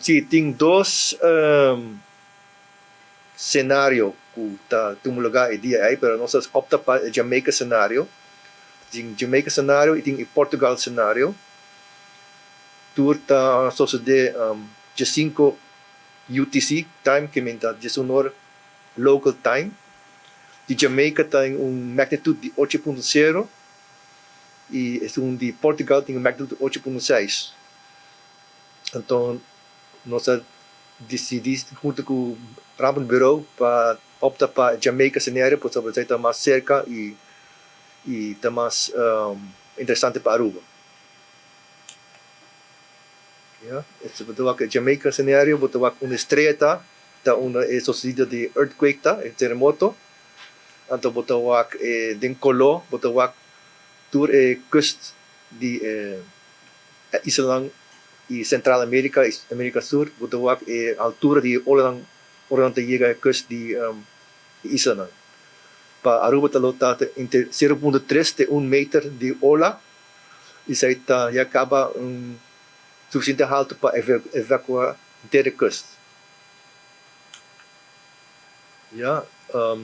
Sí, tem dois cenários que tem lugar e dia aí, pero nós opta para Jamaica cenário. Tem Jamaica cenário e tem Portugal cenário. Tour tá sucede 5 UTC time, que menta 19 local time. De Jamaica tem magnitude de 8.0 e de Portugal tem magnitude de 8.6. Então, nós decidimos junto com o Ramon Bureau para optar para Jamaica cenário, porque está mais cerca e está mais interessante para Aruba. Yeah. It's betul que Jamaica cenário, betul uma estreita, tá uma sucedida de earthquake, tá, terremoto. Então betul den colo, betul tour kust di Island e Central América, América Sur, betul altura di orang te llega kust di Island. Para Aruba tá entre 0.3 de 1 meter de ola, e isso aí tá já acaba suficiente alto para evacuar inteira costa. Yeah, o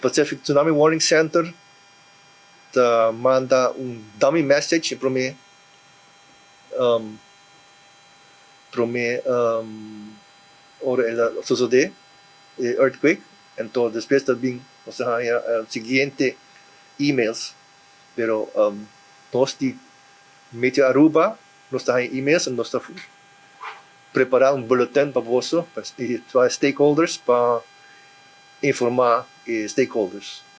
Pacific Tsunami Warning Center manda dummy message para mim, ora ela sucede earthquake, então depois também nós temos seguinte emails, pero nós de Meteo Aruba, nós temos e-mails e nós estamos preparar boletim para você, para stakeholders, para informar stakeholders.